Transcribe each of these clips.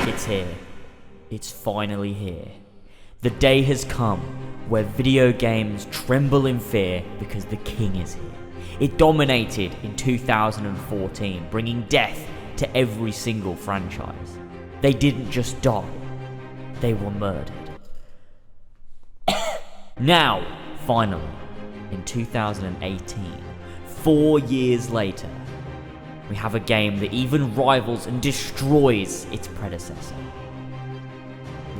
It's here. It's finally here. The day has come where video games tremble in fear because the king is here. It dominated in 2014, bringing death to every single franchise. They didn't just die, they were murdered. Now, finally, in 2018, 4 years later, we have a game that even rivals and destroys its predecessor.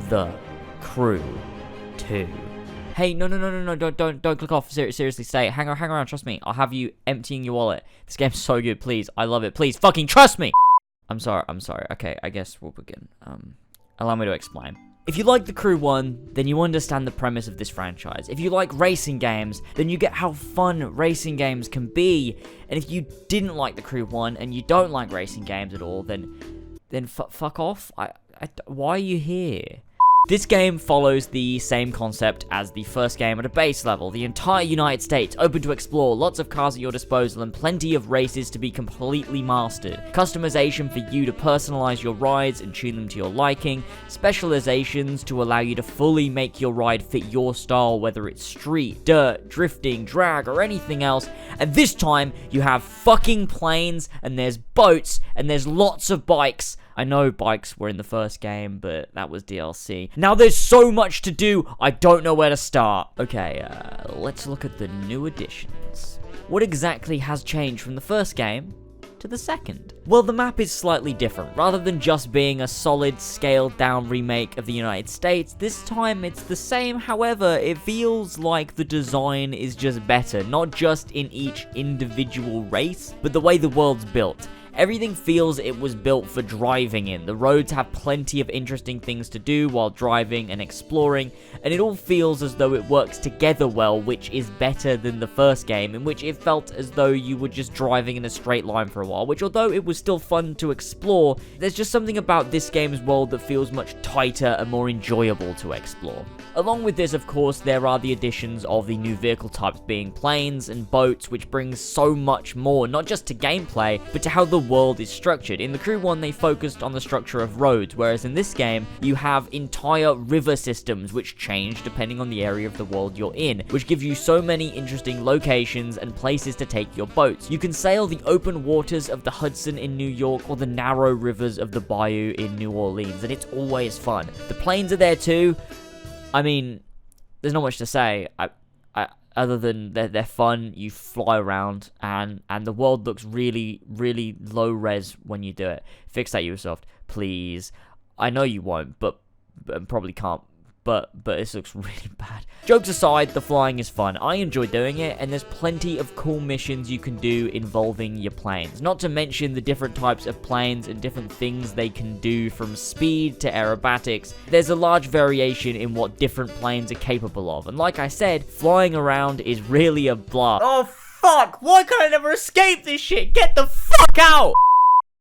The Crew 2. Hey, no, don't click off. Seriously, stay. Hang around, trust me. I'll have you emptying your wallet. This game's so good, please. I love it. Please, fucking trust me! I'm sorry. Okay, I guess we'll begin. Allow me to explain. If you like The Crew 1, then you understand the premise of this franchise. If you like racing games, then you get how fun racing games can be. And if you didn't like The Crew 1 and you don't like racing games at all, then fuck off. Why are you here? This game follows the same concept as the first game at a base level. The entire United States, open to explore, lots of cars at your disposal, and plenty of races to be completely mastered. Customization for you to personalize your rides and tune them to your liking. Specializations to allow you to fully make your ride fit your style, whether it's street, dirt, drifting, drag, or anything else. And this time, you have fucking planes, and there's boats, and there's lots of bikes. I know bikes were in the first game, but that was DLC. Now there's so much to do, I don't know where to start. Okay, let's look at the new additions. What exactly has changed from the first game to the second? Well, the map is slightly different. Rather than just being a solid, scaled-down remake of the United States, this time it's the same. However, it feels like the design is just better, not just in each individual race, but the way the world's built. Everything feels it was built for driving in. The roads have plenty of interesting things to do while driving and exploring, and it all feels as though it works together well, which is better than the first game, in which it felt as though you were just driving in a straight line for a while, which although it was still fun to explore, there's just something about this game's world that feels much tighter and more enjoyable to explore. Along with this, of course, there are the additions of the new vehicle types being planes and boats, which brings so much more, not just to gameplay, but to how the world is structured. In The Crew 1, they focused on the structure of roads, whereas in this game, you have entire river systems which change depending on the area of the world you're in, which give you so many interesting locations and places to take your boats. You can sail the open waters of the Hudson in New York or the narrow rivers of the Bayou in New Orleans, and it's always fun. The planes are there too. I mean, there's not much to say. Other than they're fun, you fly around, and the world looks really, really low res when you do it. Fix that, Ubisoft, please. I know you won't, but probably can't. But this looks really bad. Jokes aside, the flying is fun. I enjoy doing it, and there's plenty of cool missions you can do involving your planes. Not to mention the different types of planes and different things they can do, from speed to aerobatics. There's a large variation in what different planes are capable of. And like I said, flying around is really a blast. Oh fuck, why could I never escape this shit? Get the fuck out!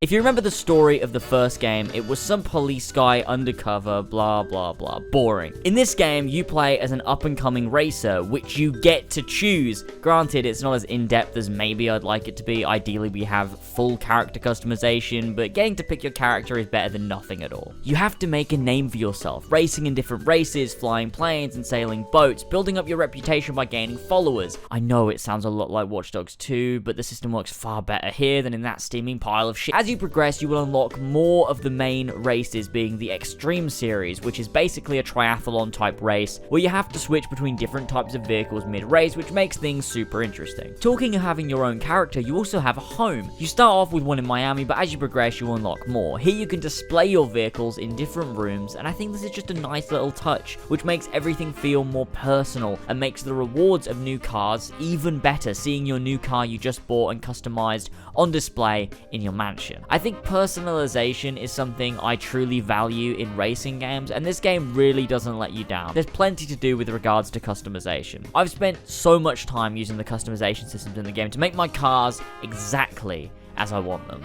If you remember the story of the first game, it was some police guy undercover, blah blah blah, boring. In this game, you play as an up-and-coming racer, which you get to choose. Granted, it's not as in-depth as maybe I'd like it to be. Ideally, we have full character customization, but getting to pick your character is better than nothing at all. You have to make a name for yourself, racing in different races, flying planes, and sailing boats, building up your reputation by gaining followers. I know it sounds a lot like Watch Dogs 2, but the system works far better here than in that steaming pile of shit. As you progress, you will unlock more of the main races, being the Extreme Series, which is basically a triathlon type race where you have to switch between different types of vehicles mid-race, which makes things super interesting. Talking of having your own character, you also have a home. You start off with one in Miami, but as you progress, you unlock more. Here you can display your vehicles in different rooms, and I think this is just a nice little touch, which makes everything feel more personal and makes the rewards of new cars even better, seeing your new car you just bought and customized on display in your mansion. I think personalization is something I truly value in racing games, and this game really doesn't let you down. There's plenty to do with regards to customization. I've spent so much time using the customization systems in the game to make my cars exactly as I want them.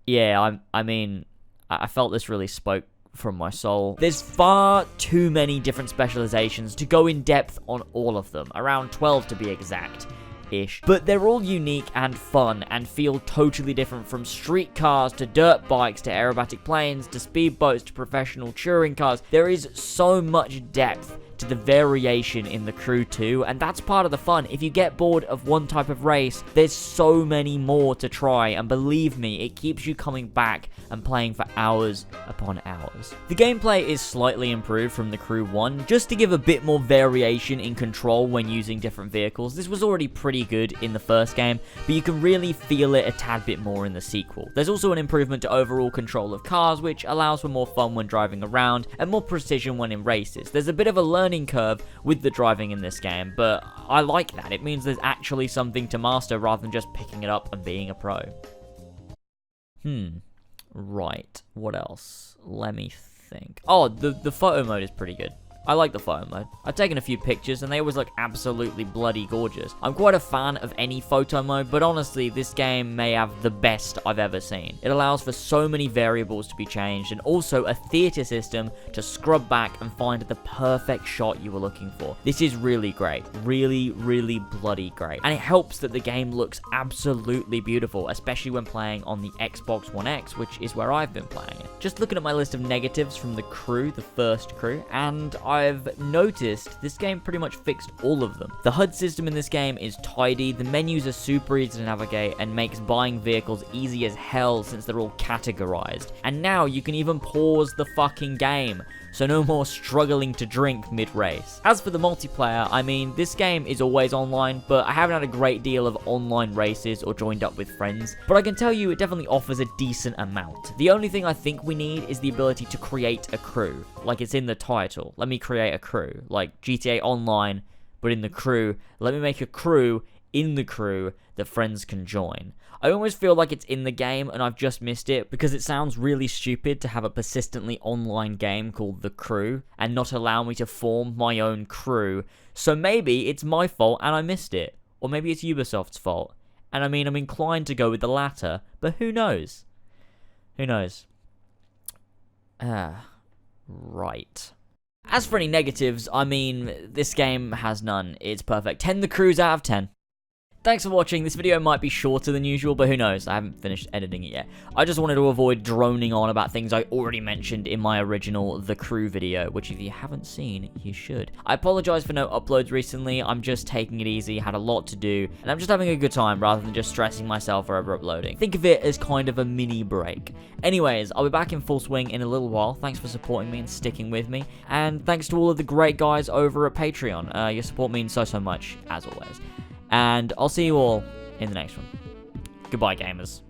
Yeah, I mean, I felt this really spoke from my soul. There's far too many different specializations to go in depth on all of them, around 12 to be exact. ish, but they're all unique and fun and feel totally different, from street cars to dirt bikes to aerobatic planes to speedboats to professional touring cars. There is so much depth to the variation in the Crew 2, and that's part of the fun. If you get bored of one type of race, there's so many more to try, and believe me, it keeps you coming back and playing for hours upon hours. The gameplay is slightly improved from the Crew 1, just to give a bit more variation in control when using different vehicles. This was already pretty good in the first game, but you can really feel it a tad bit more in the sequel. There's also an improvement to overall control of cars, which allows for more fun when driving around and more precision when in races. There's a bit of a learning curve with the driving in this game, but I like that. It means there's actually something to master rather than just picking it up and being a pro. Right, what else? Let me think. Oh, the photo mode is pretty good. I like the photo mode. I've taken a few pictures and they always look absolutely bloody gorgeous. I'm quite a fan of any photo mode, but honestly, this game may have the best I've ever seen. It allows for so many variables to be changed, and also a theater system to scrub back and find the perfect shot you were looking for. This is really great. Really, really bloody great. And it helps that the game looks absolutely beautiful, especially when playing on the Xbox One X, which is where I've been playing it. Just looking at my list of negatives from the Crew, the first Crew, and I've noticed this game pretty much fixed all of them. The HUD system in this game is tidy, the menus are super easy to navigate, and makes buying vehicles easy as hell since they're all categorized. And now you can even pause the fucking game, so no more struggling to drink mid-race. As for the multiplayer, I mean, this game is always online, but I haven't had a great deal of online races or joined up with friends, but I can tell you it definitely offers a decent amount. The only thing I think we need is the ability to create a crew, like it's in the title. Let me create a crew, like GTA Online, but in the Crew. Let me make a crew in the Crew that friends can join. I almost feel like it's in the game and I've just missed it, because it sounds really stupid to have a persistently online game called The Crew and not allow me to form my own crew. So maybe it's my fault and I missed it. Or maybe it's Ubisoft's fault. And I mean, I'm inclined to go with the latter, but who knows? Who knows? Right. As for any negatives, I mean, this game has none. It's perfect. 10 The Crews out of 10. Thanks for watching. This video might be shorter than usual, but who knows? I haven't finished editing it yet. I just wanted to avoid droning on about things I already mentioned in my original The Crew video, which if you haven't seen, you should. I apologize for no uploads recently. I'm just taking it easy, had a lot to do, and I'm just having a good time rather than just stressing myself over uploading. Think of it as kind of a mini break. Anyways, I'll be back in full swing in a little while. Thanks for supporting me and sticking with me, and thanks to all of the great guys over at Patreon. Your support means so much, as always. And I'll see you all in the next one. Goodbye, gamers.